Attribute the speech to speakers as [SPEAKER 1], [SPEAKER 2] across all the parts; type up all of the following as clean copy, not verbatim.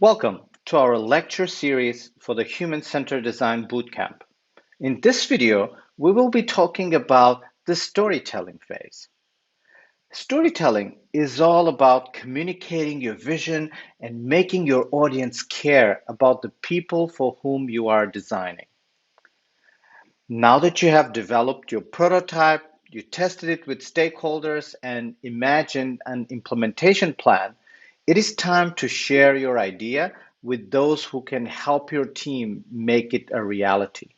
[SPEAKER 1] Welcome to our lecture series for the Human-Centered Design Bootcamp. In this video, we will be talking about the storytelling phase. Storytelling is all about communicating your vision and making your audience care about the people for whom you are designing. Now that you have developed your prototype, you tested it with stakeholders and imagined an implementation plan, it is time to share your idea with those who can help your team make it a reality.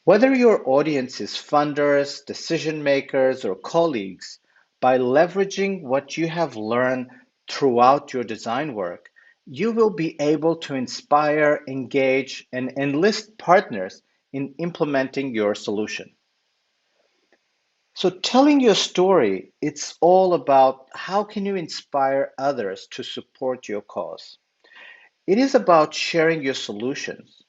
[SPEAKER 1] Whether your audience is funders, decision makers, or colleagues, by leveraging what you have learned throughout your design work, you will be able to inspire, engage, and enlist partners in implementing your solution. So telling your story, it's all about how can you inspire others to support your cause. It is about sharing your solutions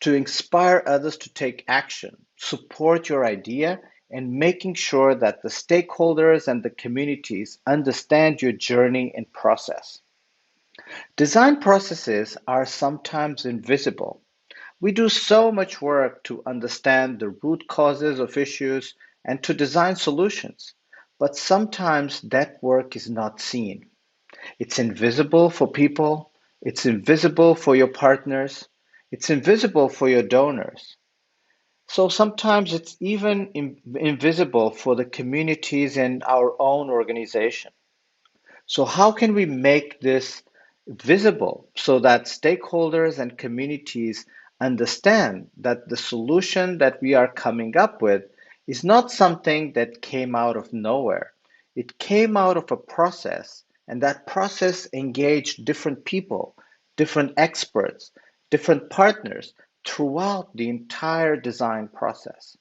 [SPEAKER 1] to inspire others to take action, support your idea, and making sure that the stakeholders and the communities understand your journey and process. Design processes are sometimes invisible. We do so much work to understand the root causes of issues and to design solutions, but sometimes that work is not seen. It's invisible for people, it's invisible for your partners, it's invisible for your donors. So sometimes it's even invisible for the communities in our own organization. So, how can we make this visible so that stakeholders and communities understand that the solution that we are coming up with is not something that came out of nowhere? It came out of a process, and that process engaged different people, different experts, different partners throughout the entire design process.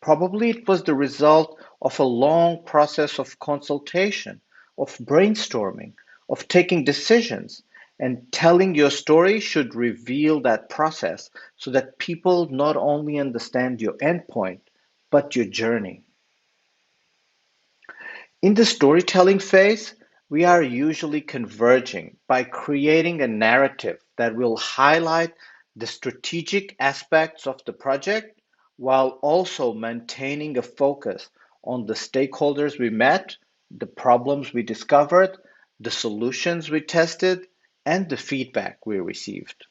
[SPEAKER 1] Probably it was the result of a long process of consultation, of brainstorming, of taking decisions, and telling your story should reveal that process so that people not only understand your endpoint, but your journey. In the storytelling phase, we are usually converging by creating a narrative that will highlight the strategic aspects of the project while also maintaining a focus on the stakeholders we met, the problems we discovered, the solutions we tested, and the feedback we received.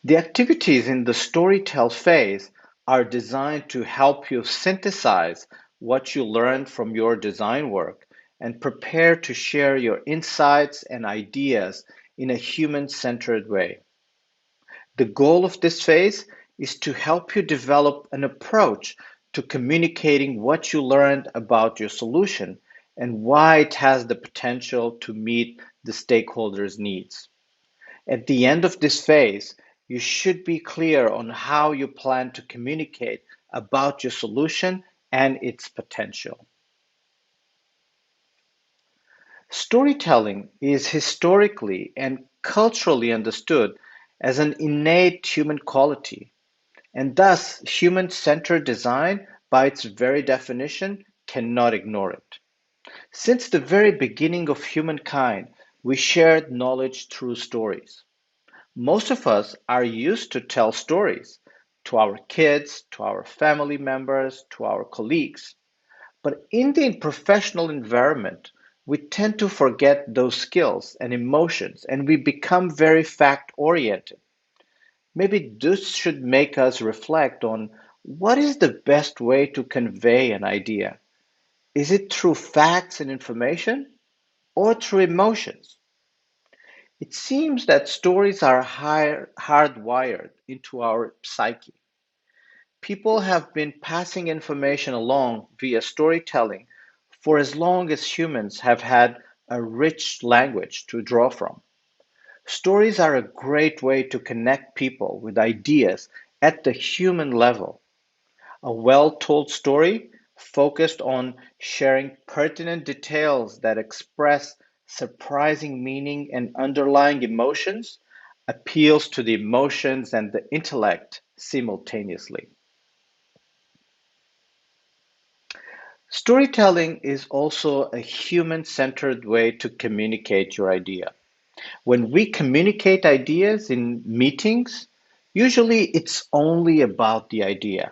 [SPEAKER 1] The activities in the storytell phase are designed to help you synthesize what you learned from your design work and prepare to share your insights and ideas in a human-centered way. The goal of this phase is to help you develop an approach to communicating what you learned about your solution and why it has the potential to meet the stakeholders' needs. At the end of this phase, you should be clear on how you plan to communicate about your solution and its potential. Storytelling is historically and culturally understood as an innate human quality, and thus human-centered design, by its very definition, cannot ignore it. Since the very beginning of humankind, we shared knowledge through stories. Most of us are used to tell stories to our kids, to our family members, to our colleagues. But in the professional environment, we tend to forget those skills and emotions and we become very fact oriented. Maybe this should make us reflect on what is the best way to convey an idea. Is it through facts and information or through emotions? It seems that stories are hardwired into our psyche. People have been passing information along via storytelling for as long as humans have had a rich language to draw from. Stories are a great way to connect people with ideas at the human level. A well told story focused on sharing pertinent details that express surprising meaning and underlying emotions appeals to the emotions and the intellect simultaneously. Storytelling is also a human-centered way to communicate your idea. When we communicate ideas in meetings, usually it's only about the idea.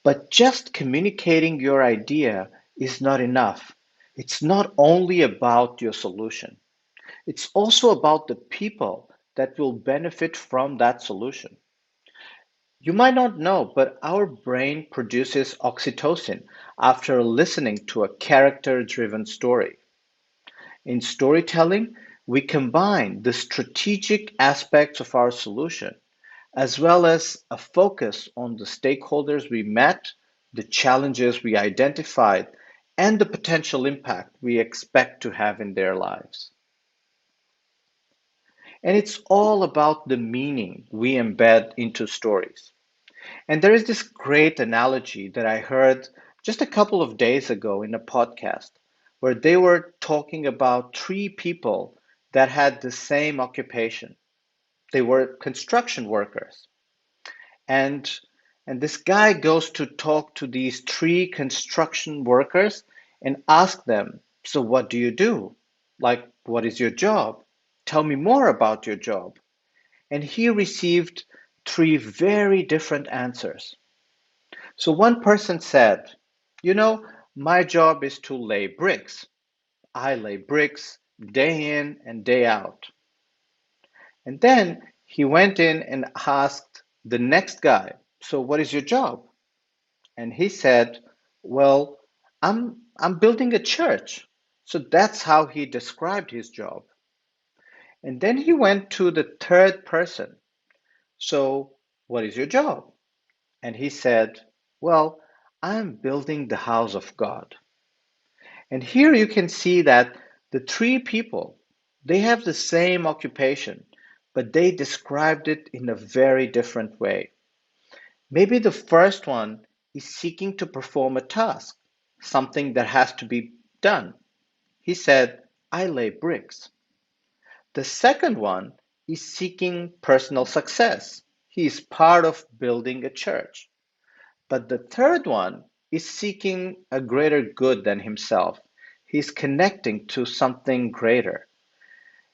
[SPEAKER 1] But just communicating your idea is not enough. It's not only about your solution, it's also about the people that will benefit from that solution. You might not know, but our brain produces oxytocin after listening to a character driven story. In storytelling, we combine the strategic aspects of our solution as well as a focus on the stakeholders we met, the challenges we identified, and the potential impact we expect to have in their lives. And it's all about the meaning we embed into stories. And there is this great analogy that I heard just a couple of days ago in a podcast where they were talking about three people that had the same occupation. They were construction workers. And and this guy goes to talk to these three construction workers and ask them, "So what do you do? Like, what is your job? Tell me more about your job." And he received three very different answers. So one person said, my job is to lay bricks. I lay bricks day in and day out. And then he went in and asked the next guy, "So what is your job?" And he said, "Well, I'm building a church." So that's how he described his job. And then he went to the third person. "So what is your job?" And he said, "Well, I'm building the house of God." And here you can see that the three people, they have the same occupation, but they described it in a very different way. Maybe the first one is seeking to perform a task, something that has to be done. He said, "I lay bricks." The second one is seeking personal success. He is part of building a church. But the third one is seeking a greater good than himself. He's connecting to something greater.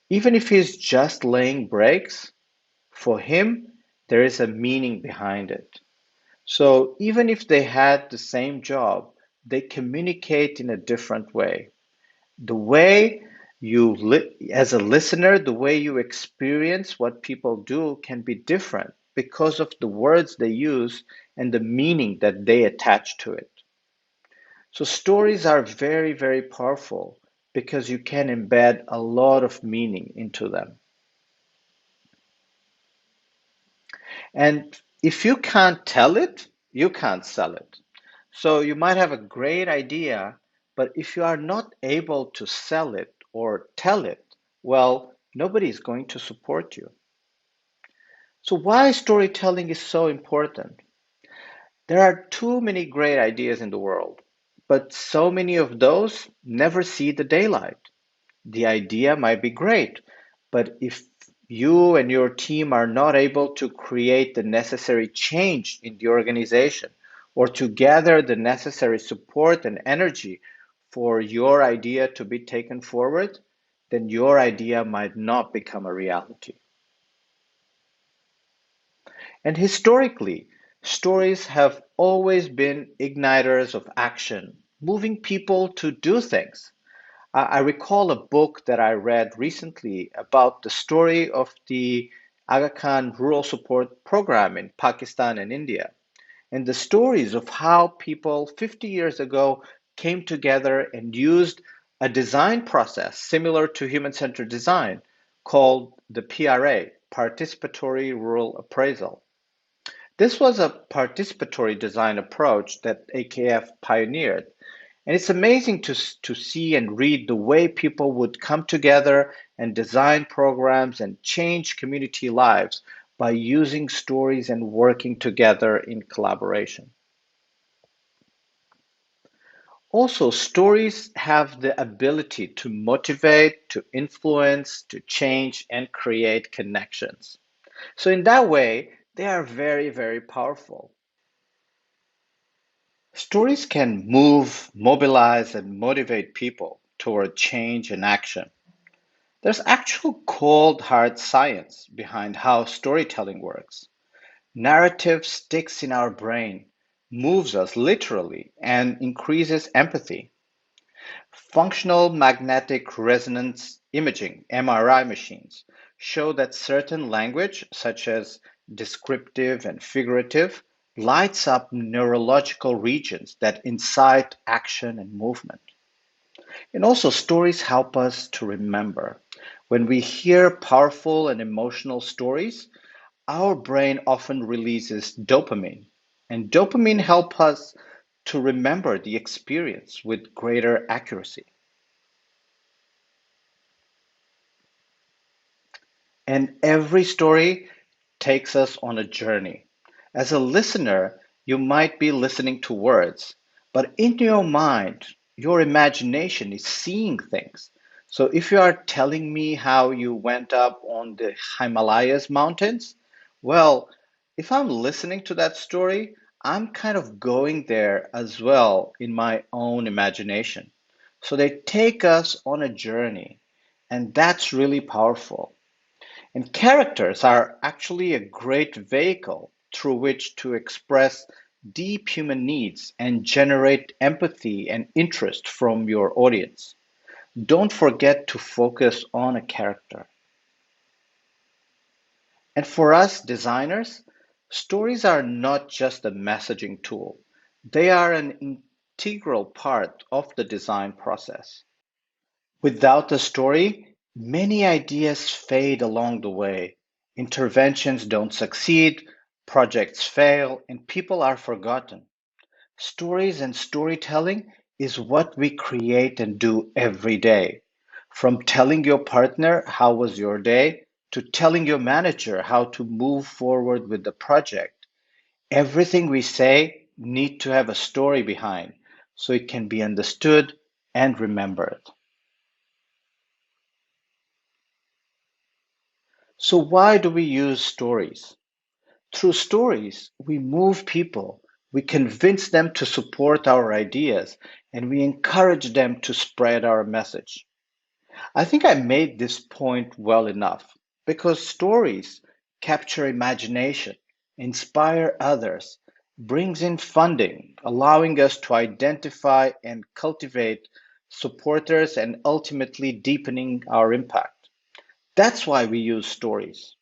[SPEAKER 1] Even if he's just laying bricks, for him, there is a meaning behind it. So even if they had the same job, they communicate in a different way. The way as a listener, the way you experience what people do can be different because of the words they use and the meaning that they attach to it. So stories are very, very powerful because you can embed a lot of meaning into them. And if you can't tell it, you can't sell it. So you might have a great idea, but if you are not able to sell it or tell it, well, nobody is going to support you. So why storytelling is so important? There are too many great ideas in the world, but so many of those never see the daylight. The idea might be great, but if you and your team are not able to create the necessary change in the organization or to gather the necessary support and energy for your idea to be taken forward, then your idea might not become a reality. And historically, stories have always been igniters of action, moving people to do things. I recall a book that I read recently about the story of the Aga Khan Rural Support Program in Pakistan and India, and the stories of how people 50 years ago came together and used a design process similar to human centered design called the PRA, Participatory Rural Appraisal. This was a participatory design approach that AKF pioneered, and it's amazing to see and read the way people would come together and design programs and change community lives by using stories and working together in collaboration. Also, stories have the ability to motivate, to influence, to change, and create connections. So, in that way, they are very, very powerful. Stories can move, mobilize, and motivate people toward change and action. There's actual cold, hard science behind how storytelling works. Narrative sticks in our brain, moves us literally, and increases empathy. Functional magnetic resonance imaging (MRI) machines show that certain language, such as descriptive and figurative, lights up neurological regions that incite action and movement. And also, stories help us to remember. When we hear powerful and emotional stories, our brain often releases dopamine, and dopamine helps us to remember the experience with greater accuracy. And every story takes us on a journey. As a listener, you might be listening to words, but in your mind, your imagination is seeing things. So if you are telling me how you went up on the Himalayas mountains, well, if I'm listening to that story, I'm kind of going there as well in my own imagination. So they take us on a journey, and that's really powerful. And characters are actually a great vehicle through which to express deep human needs and generate empathy and interest from your audience. Don't forget to focus on a character. And for us designers, stories are not just a messaging tool, they are an integral part of the design process. Without a story, many ideas fade along the way. Interventions don't succeed, projects fail, and people are forgotten. Stories and storytelling is what we create and do every day. From telling your partner how was your day to telling your manager how to move forward with the project, everything we say need to have a story behind so it can be understood and remembered. So, why do we use stories? Through stories, we move people, we convince them to support our ideas, and we encourage them to spread our message. I think I made this point well enough because stories capture imagination, inspire others, brings in funding, allowing us to identify and cultivate supporters and ultimately deepening our impact. That's why we use stories.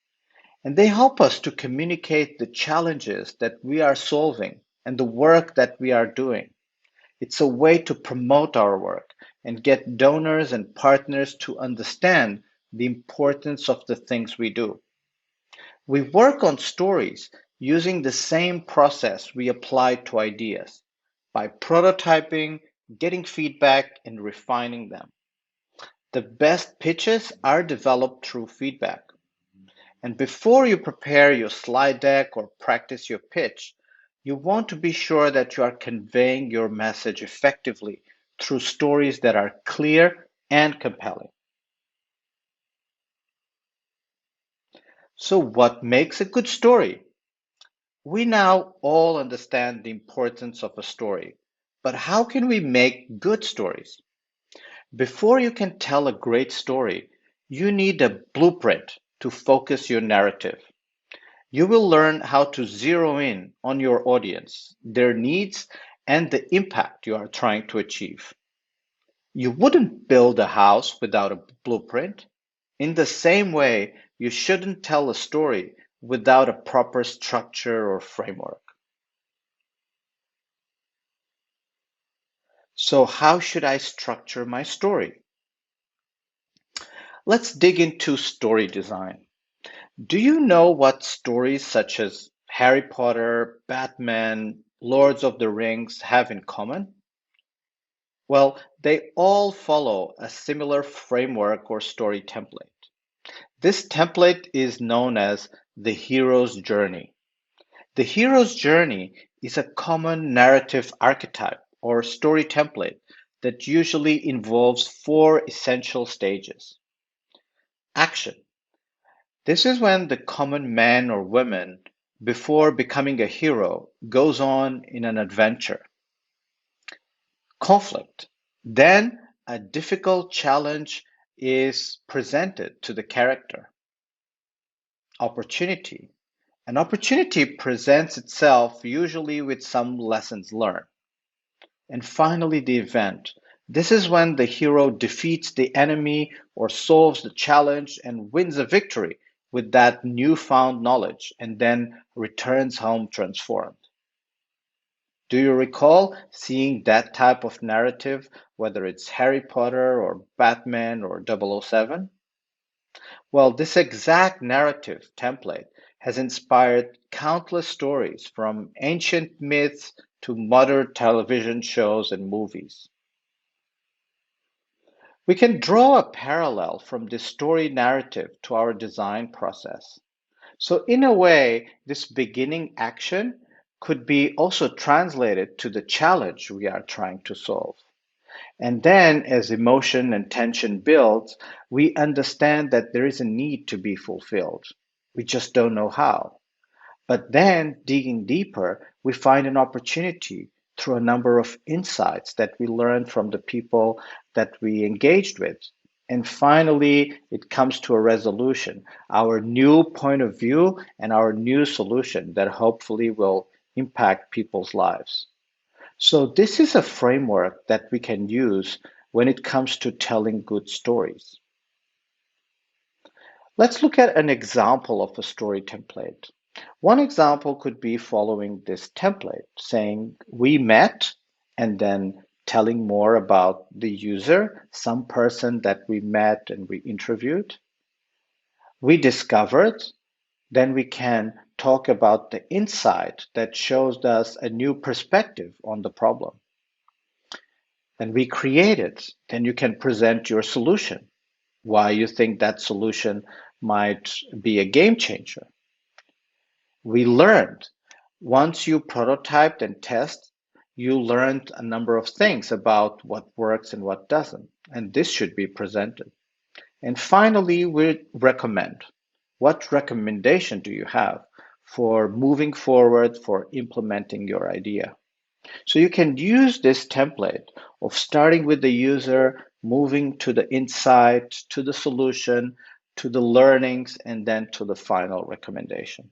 [SPEAKER 1] And they help us to communicate the challenges that we are solving and the work that we are doing. It's a way to promote our work and get donors and partners to understand the importance of the things we do. We work on stories using the same process we apply to ideas by prototyping, getting feedback, and refining them. The best pitches are developed through feedback. And before you prepare your slide deck or practice your pitch, you want to be sure that you are conveying your message effectively through stories that are clear and compelling. So, what makes a good story? We now all understand the importance of a story, but how can we make good stories? Before you can tell a great story, you need a blueprint to focus your narrative. You will learn how to zero in on your audience, their needs, and the impact you are trying to achieve. You wouldn't build a house without a blueprint. In the same way, you shouldn't tell a story without a proper structure or framework. So, how should I structure my story? Let's dig into story design. Do you know what stories such as Harry Potter, Batman, Lords of the Rings have in common? Well, they all follow a similar framework or story template. This template is known as the hero's journey. The hero's journey is a common narrative archetype or story template that usually involves four essential stages. Action. This is when the common man or woman, before becoming a hero, goes on in an adventure. conflict. Then a difficult challenge is presented to the character. Opportunity. An opportunity presents itself usually with some lessons learned. And finally, the event. This is when the hero defeats the enemy or solves the challenge and wins a victory with that newfound knowledge and then returns home transformed. Do you recall seeing that type of narrative, whether it's Harry Potter or Batman or 007? Well, this exact narrative template has inspired countless stories from ancient myths to modern television shows and movies. We can draw a parallel from this story narrative to our design process. So, in a way, this beginning action could be also translated to the challenge we are trying to solve. And then, as emotion and tension builds, we understand that there is a need to be fulfilled. We just don't know how. But then, digging deeper, we find an opportunity through a number of insights that we learned from the people that we engaged with. And finally, it comes to a resolution, our new point of view and our new solution that hopefully will impact people's lives. So, this is a framework that we can use when it comes to telling good stories. Let's look at an example of a story template. One example could be following this template, saying, "We met," and then telling more about the user, some person that we met and we interviewed. "We discovered," then we can talk about the insight that shows us a new perspective on the problem. Then "we created," then you can present your solution, why you think that solution might be a game changer. "We learned." Once you prototyped and test, you learned a number of things about what works and what doesn't, and this should be presented. And finally, we recommend. What recommendation do you have for moving forward, for implementing your idea? So you can use this template of starting with the user, moving to the insight, to the solution, to the learnings, and then to the final recommendation.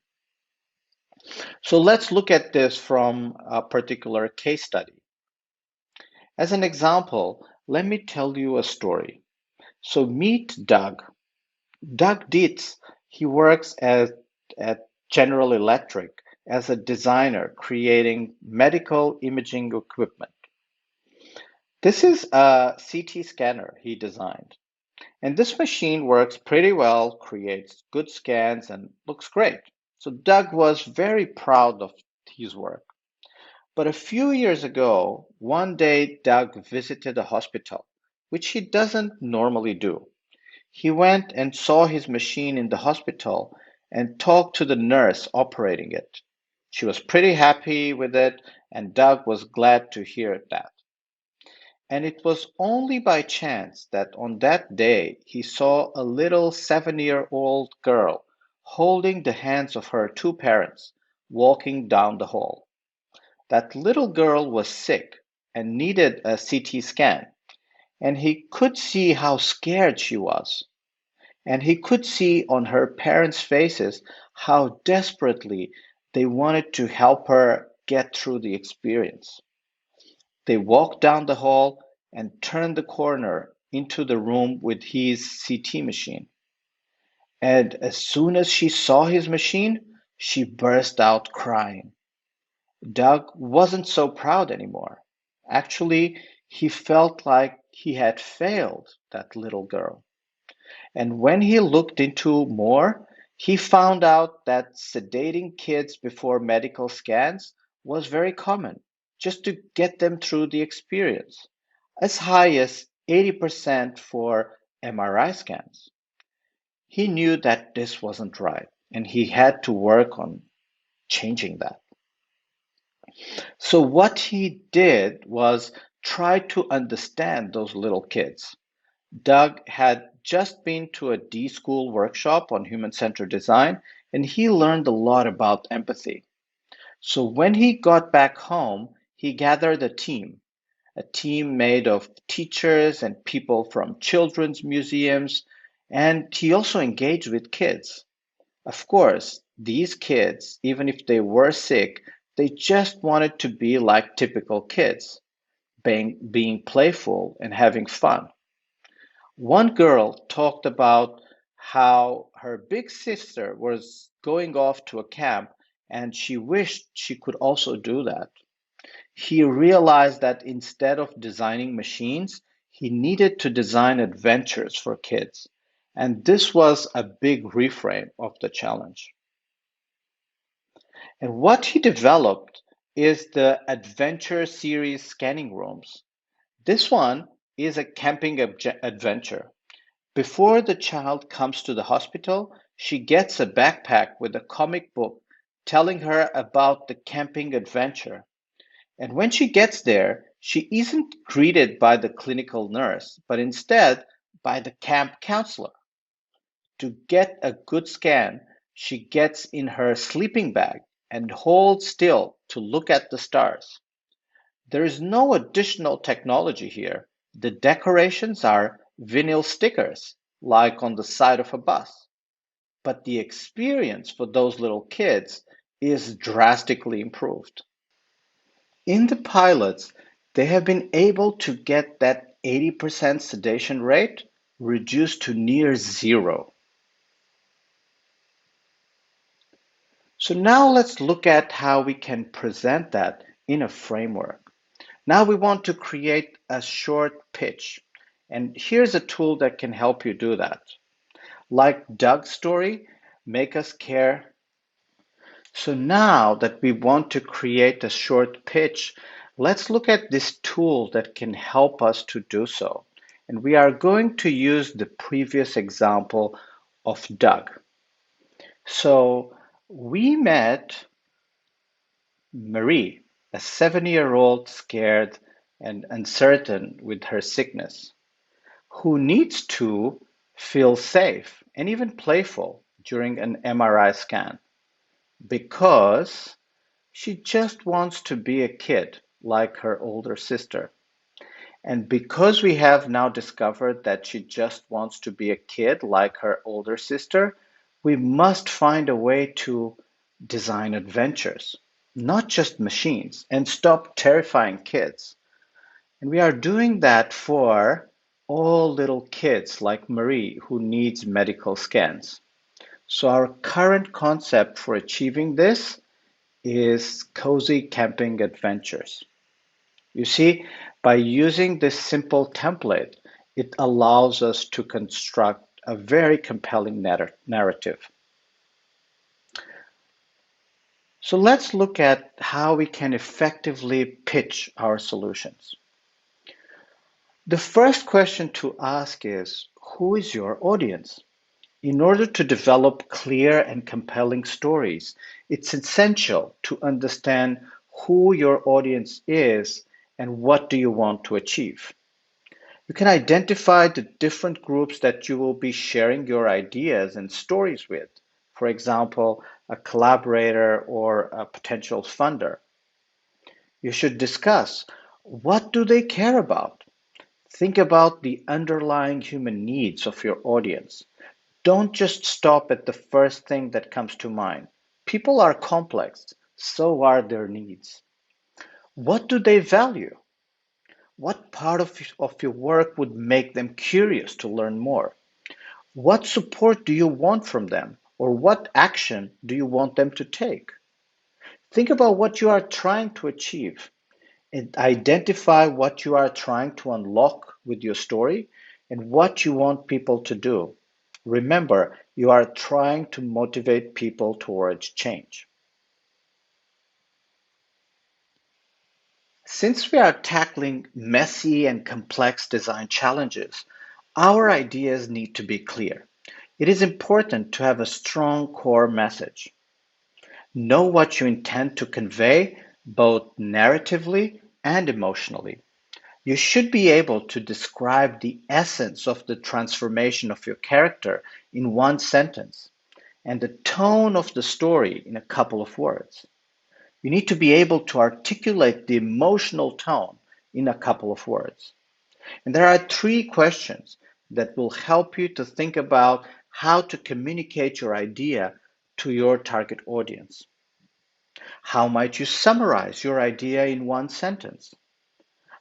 [SPEAKER 1] So let's look at this from a particular case study. As an example, let me tell you a story. So meet Doug. Doug Dietz, he works at General Electric as a designer creating medical imaging equipment. This is a CT scanner he designed. And this machine works pretty well, creates good scans, and looks great. So Doug was very proud of his work. But a few years ago, one day Doug visited a hospital, which he doesn't normally do. He went and saw his machine in the hospital and talked to the nurse operating it. She was pretty happy with it, and Doug was glad to hear that. And it was only by chance that on that day he saw a little 7-year-old girl holding the hands of her two parents walking down the hall. That little girl was sick and needed a CT scan, and he could see how scared she was. And he could see on her parents' faces how desperately they wanted to help her get through the experience. They walked down the hall and turned the corner into the room with his CT machine. And as soon as she saw his machine, she burst out crying. Doug wasn't so proud anymore. Actually, he felt like he had failed that little girl. And when he looked into more, he found out that sedating kids before medical scans was very common, just to get them through the experience, as high as 80% for MRI scans. He knew that this wasn't right, and he had to work on changing that. So, what he did was try to understand those little kids. Doug had just been to a D School workshop on human centered design, and he learned a lot about empathy. So when he got back home, he gathered a team, a team made of teachers and people from children's museums, and he also engaged with kids. Of course, these kids, even if they were sick, they just wanted to be like typical kids, being playful and having fun. One girl talked about how her big sister was going off to a camp and she wished she could also do that. He realized that instead of designing machines, he needed to design adventures for kids. And this was a big reframe of the challenge. And what he developed is the Adventure Series scanning rooms. This one is a camping adventure. Before the child comes to the hospital, she gets a backpack with a comic book telling her about the camping adventure. And when she gets there, she isn't greeted by the clinical nurse, but instead by the camp counselor. To get a good scan, she gets in her sleeping bag and holds still to look at the stars. There is no additional technology here. The decorations are vinyl stickers, like on the side of a bus. But the experience for those little kids is drastically improved. In the pilots, they have been able to get that 80% sedation rate reduced to near zero. So now let's look at how we can present that in a framework. Now we want to create a short pitch. And here's a tool that can help you do that. Like Doug's story, Make Us Care. So now that we want to create a short pitch, let's look at this tool that can help us to do so. And we are going to use the previous example of Doug. So we met Marie, a 7-year-old scared and uncertain with her sickness, who needs to feel safe and even playful during an MRI scan because she just wants to be a kid like her older sister. And because we have now discovered that she just wants to be a kid like her older sister, we must find a way to design adventures, not just machines, and stop terrifying kids. And we are doing that for all little kids like Marie who needs medical scans. So our current concept for achieving this is cozy camping adventures. You see, by using this simple template, it allows us to construct a very compelling narrative. So let's look at how we can effectively pitch our solutions. The first question to ask is, who is your audience? In order to develop clear and compelling stories, it's essential to understand who your audience is and what do you want to achieve. You can identify the different groups that you will be sharing your ideas and stories with. For example, a collaborator or a potential funder. You should discuss what do they care about? Think about the underlying human needs of your audience. Don't just stop at the first thing that comes to mind. People are complex, so are their needs. What do they value? What part of your work would make them curious to learn more? What support do you want from them? Or what action do you want them to take? Think about what you are trying to achieve and identify what you are trying to unlock with your story and what you want people to do. Remember, you are trying to motivate people towards change. Since we are tackling messy and complex design challenges, our ideas need to be clear. It is important to have a strong core message. Know what you intend to convey, both narratively and emotionally. You should be able to describe the essence of the transformation of your character in one sentence and the tone of the story in a couple of words. You need to be able to articulate the emotional tone in a couple of words. And there are three questions that will help you to think about how to communicate your idea to your target audience. How might you summarize your idea in one sentence?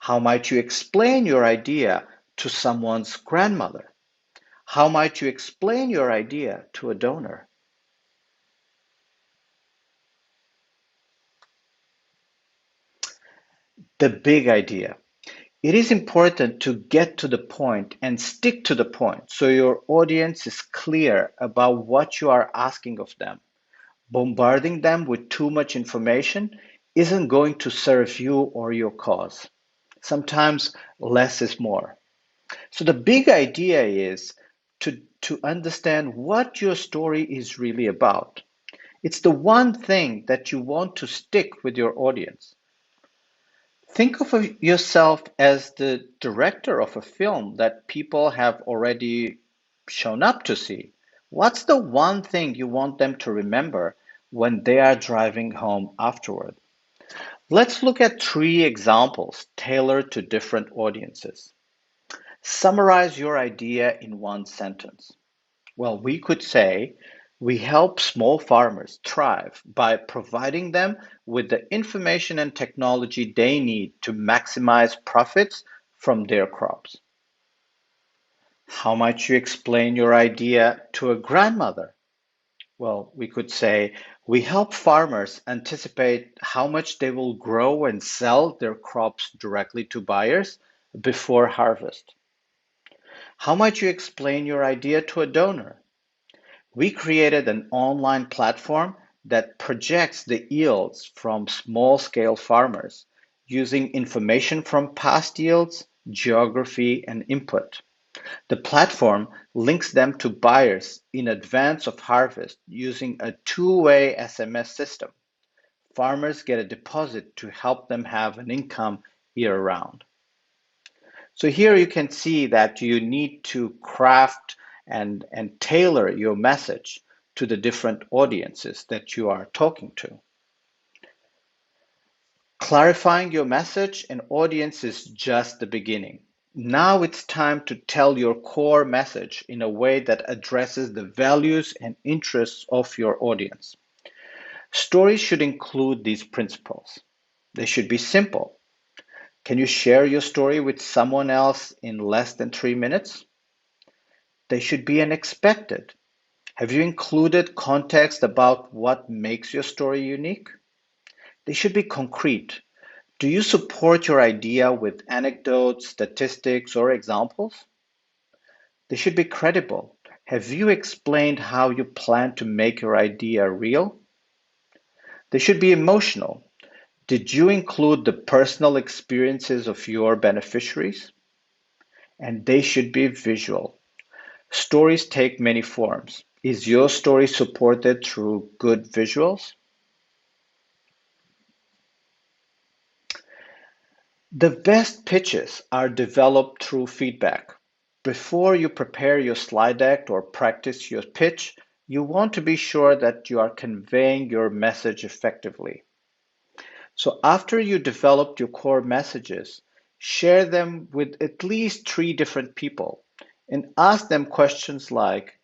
[SPEAKER 1] How might you explain your idea to someone's grandmother? How might you explain your idea to a donor? The big idea. It is important to get to the point and stick to the point so your audience is clear about what you are asking of them. Bombarding them with too much information isn't going to serve you or your cause. Sometimes less is more. So the big idea is to understand what your story is really about. It's the one thing that you want to stick with your audience. Think of yourself as the director of a film that people have already shown up to see. What's the one thing you want them to remember when they are driving home afterward? Let's look at three examples tailored to different audiences. Summarize your idea in one sentence. Well, we could say we help small farmers thrive by providing them with the information and technology they need to maximize profits from their crops. How might you explain your idea to a grandmother? Well, we could say we help farmers anticipate how much they will grow and sell their crops directly to buyers before harvest. How might you explain your idea to a donor? We created an online platform that projects the yields from small-scale farmers using information from past yields, geography, and input. The platform links them to buyers in advance of harvest using a two-way SMS system. Farmers get a deposit to help them have an income year-round. So here you can see that you need to craft and tailor your message to the different audiences that you are talking to. Clarifying your message and audience is just the beginning. Now it's time to tell your core message in a way that addresses the values and interests of your audience. Stories should include these principles. They should be simple. Can you share your story with someone else in less than 3 minutes? They should be unexpected. Have you included context about what makes your story unique? They should be concrete. Do you support your idea with anecdotes, statistics, or examples? They should be credible. Have you explained how you plan to make your idea real? They should be emotional. Did you include the personal experiences of your beneficiaries? And they should be visual. Stories take many forms. Is your story supported through good visuals? The best pitches are developed through feedback. Before you prepare your slide deck or practice your pitch, you want to be sure that you are conveying your message effectively. So after you developed your core messages, share them with at least three different people and ask them questions like,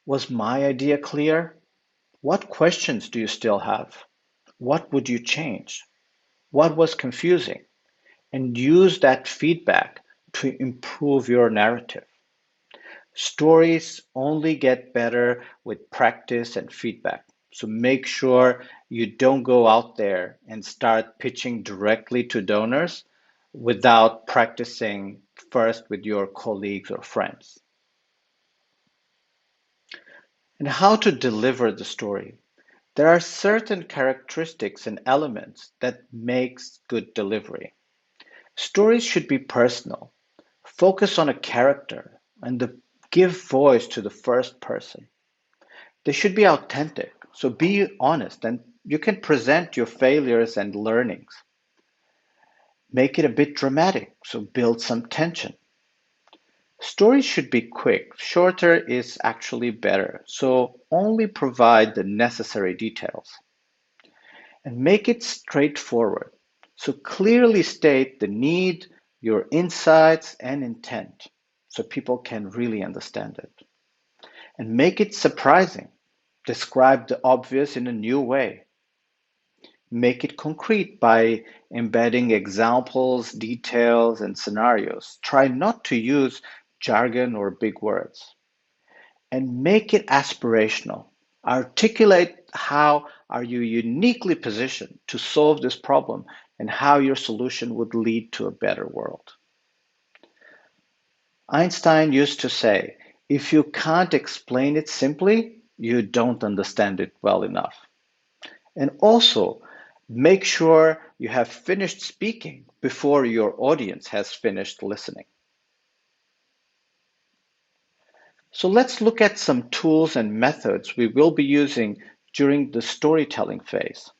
[SPEAKER 1] was my idea clear? What questions do you still have? What would you change? What was confusing? And use that feedback to improve your narrative. Stories only get better with practice and feedback. So make sure you don't go out there and start pitching directly to donors without practicing first with your colleagues or friends. And how to deliver the story. There are certain characteristics and elements that makes good delivery. Stories should be personal. Focus on a character and give voice to the first person. They should be authentic. So be honest and you can present your failures and learnings. Make it a bit dramatic, so build some tension. Stories should be quick. Shorter is actually better. So only provide the necessary details. And make it straightforward. So clearly state the need, your insights and intent so people can really understand it. And make it surprising. Describe the obvious in a new way. Make it concrete by embedding examples, details, and scenarios. Try not to use jargon or big words. And make it aspirational. Articulate how are you uniquely positioned to solve this problem and how your solution would lead to a better world. Einstein used to say, if you can't explain it simply, you don't understand it well enough. And also, make sure you have finished speaking before your audience has finished listening. So let's look at some tools and methods we will be using during the storytelling phase.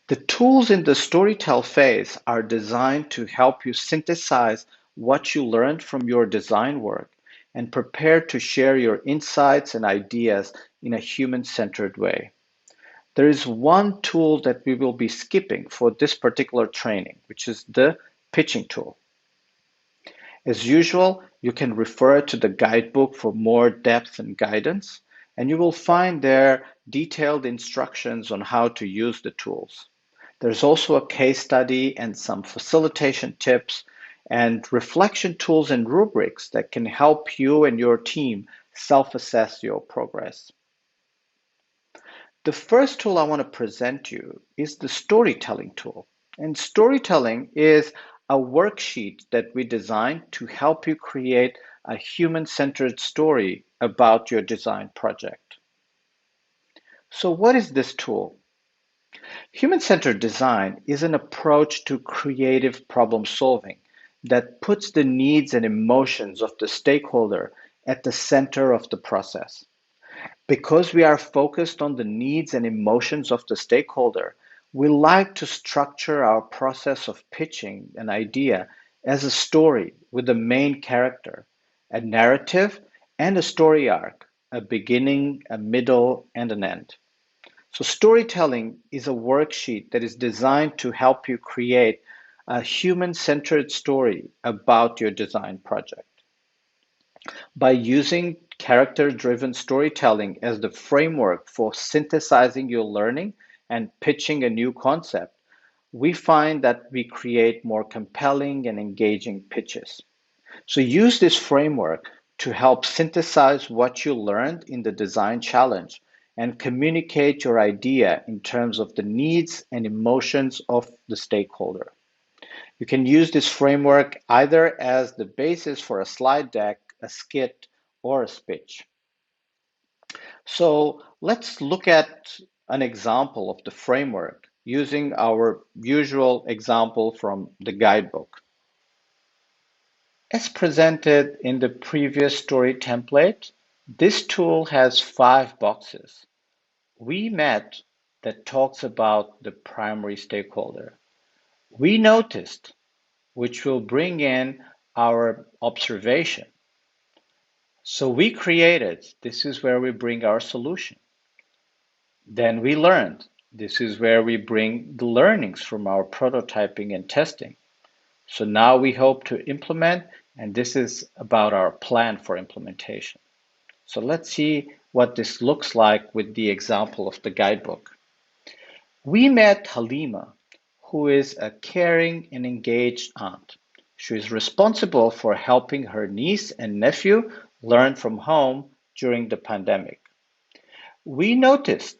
[SPEAKER 1] The tools in the storytell phase are designed to help you synthesize what you learned from your design work and prepare to share your insights and ideas in a human-centered way. There is one tool that we will be skipping for this particular training, which is the pitching tool. As usual, you can refer to the guidebook for more depth and guidance, and you will find there detailed instructions on how to use the tools. There's also a case study and some facilitation tips and reflection tools and rubrics that can help you and your team self-assess your progress. The first tool I want to present to you is the storytelling tool. And storytelling is a worksheet that we designed to help you create a human-centered story about your design project. So what is this tool? Human-centered design is an approach to creative problem solving that puts the needs and emotions of the stakeholder at the center of the process. Because we are focused on the needs and emotions of the stakeholder, we like to structure our process of pitching an idea as a story with a main character, a narrative, and a story arc, a beginning, a middle, and an end. So storytelling is a worksheet that is designed to help you create a human-centered story about your design project. By using character-driven storytelling as the framework for synthesizing your learning and pitching a new concept, we find that we create more compelling and engaging pitches. So use this framework to help synthesize what you learned in the design challenge and communicate your idea in terms of the needs and emotions of the stakeholder. You can use this framework either as the basis for a slide deck, a skit, or a speech. So let's look at an example of the framework using our usual example from the guidebook. As presented in the previous story template, this tool has 5 boxes. We met that talks about the primary stakeholder. We noticed, which will bring in our observation. So we created, this is where we bring our solution. Then we learned, this is where we bring the learnings from our prototyping and testing. So now we hope to implement, and this is about our plan for implementation. So let's see what this looks like with the example of the guidebook. We met Halima, who is a caring and engaged aunt. She is responsible for helping her niece and nephew learn from home during the pandemic. We noticed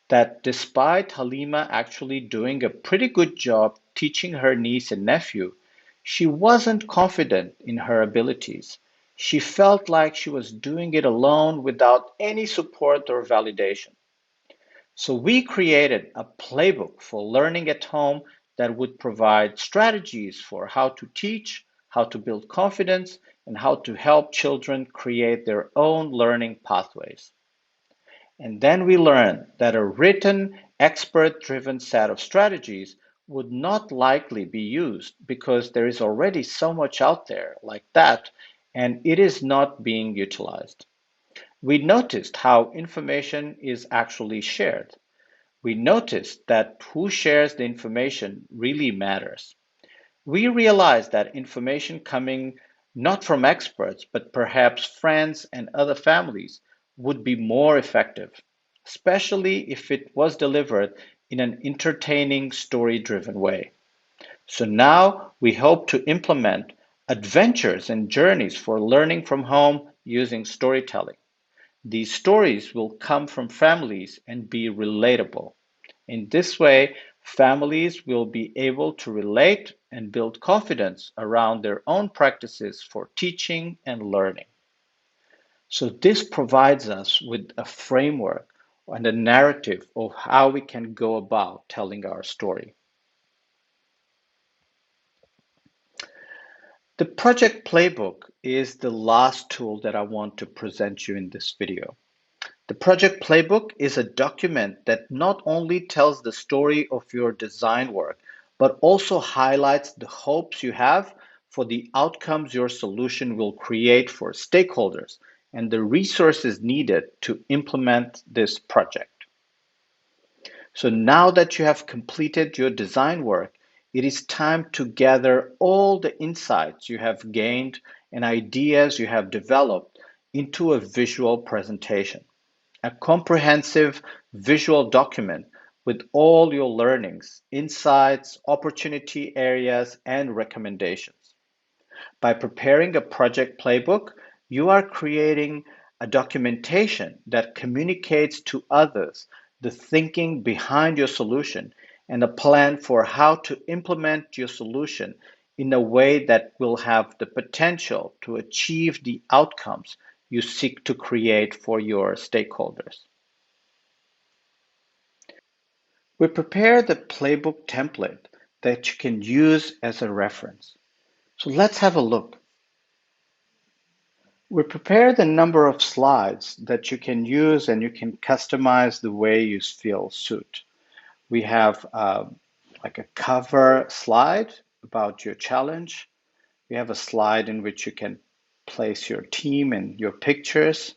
[SPEAKER 1] that despite Halima actually doing a pretty good job teaching her niece and nephew, she wasn't confident in her abilities. She felt like she was doing it alone without any support or validation. So we created a playbook for learning at home that would provide strategies for how to teach, how to build confidence, and how to help children create their own learning pathways. And then we learned that a written, expert-driven set of strategies would not likely be used because there is already so much out there like that, and it is not being utilized. We noticed how information is actually shared. We noticed that who shares the information really matters. We realized that information coming not from experts, but perhaps friends and other families would be more effective, especially if it was delivered in an entertaining, story-driven way. So now we hope to implement adventures and journeys for learning from home using storytelling. These stories will come from families and be relatable. In this way, families will be able to relate and build confidence around their own practices for teaching and learning. So, this provides us with a framework and a narrative of how we can go about telling our story. The project playbook is the last tool that I want to present you in this video. The project playbook is a document that not only tells the story of your design work, but also highlights the hopes you have for the outcomes your solution will create for stakeholders and the resources needed to implement this project. So now that you have completed your design work, it is time to gather all the insights you have gained and ideas you have developed into a visual presentation, a comprehensive visual document with all your learnings, insights, opportunity areas, and recommendations. By preparing a project playbook, you are creating a documentation that communicates to others the thinking behind your solution and a plan for how to implement your solution in a way that will have the potential to achieve the outcomes you seek to create for your stakeholders. We prepare the playbook template that you can use as a reference. So let's have a look. We prepared a number of slides that you can use and you can customize the way you feel suit. We have like a cover slide about your challenge. We have a slide in which you can place your team and your pictures.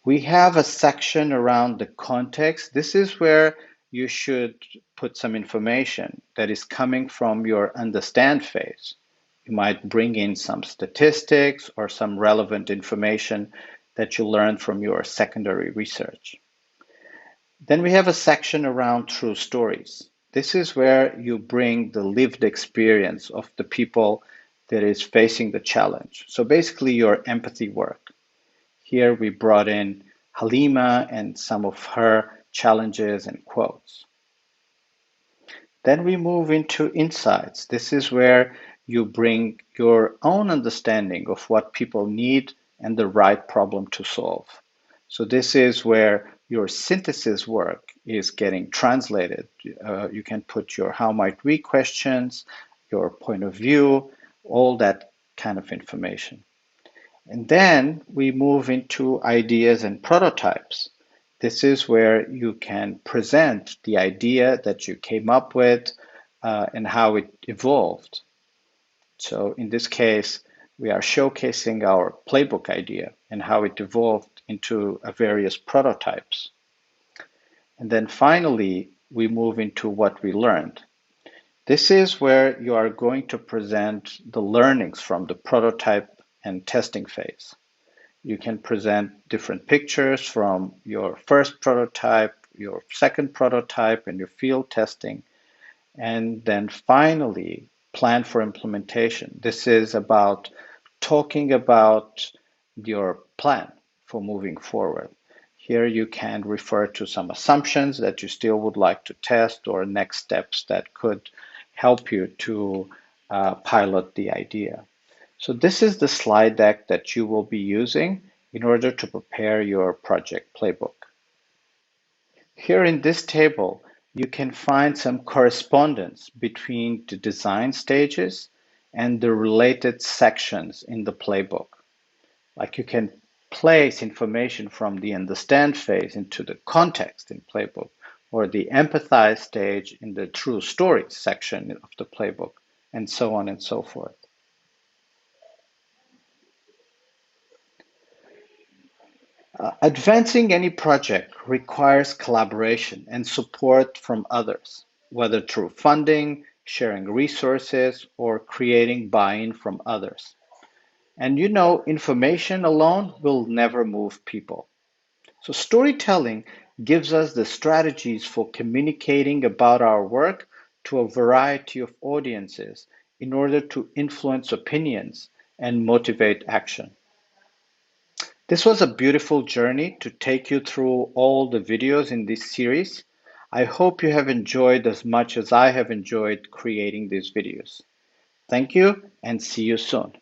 [SPEAKER 1] We have a section around the context. This is where you should put some information that is coming from your understand phase. You might bring in some statistics or some relevant information that you learned from your secondary research. Then we have a section around true stories. This is where you bring the lived experience of the people that is facing the challenge. So basically your empathy work. Here we brought in Halima and some of her challenges and quotes. Then we move into insights. This is where you bring your own understanding of what people need and the right problem to solve. So this is where your synthesis work is getting translated. You can put your how might we questions, your point of view, all that kind of information. And then we move into ideas and prototypes. This is where you can present the idea that you came up with and how it evolved. So in this case, we are showcasing our playbook idea and how it evolved into various prototypes. And then finally, we move into what we learned. This is where you are going to present the learnings from the prototype and testing phase. You can present different pictures from your first prototype, your second prototype, and your field testing. And then finally, plan for implementation. This is about talking about your plan for moving forward. Here you can refer to some assumptions that you still would like to test or next steps that could help you to pilot the idea. So this is the slide deck that you will be using in order to prepare your project playbook. Here in this table, you can find some correspondence between the design stages and the related sections in the playbook. Like you can place information from the understand phase into the context in playbook, or the empathize stage in the true stories section of the playbook, and so on and so forth. Advancing any project requires collaboration and support from others, whether through funding, sharing resources, or creating buy-in from others. And information alone will never move people. So, storytelling gives us the strategies for communicating about our work to a variety of audiences in order to influence opinions and motivate action. This was a beautiful journey to take you through all the videos in this series. I hope you have enjoyed as much as I have enjoyed creating these videos. Thank you and see you soon.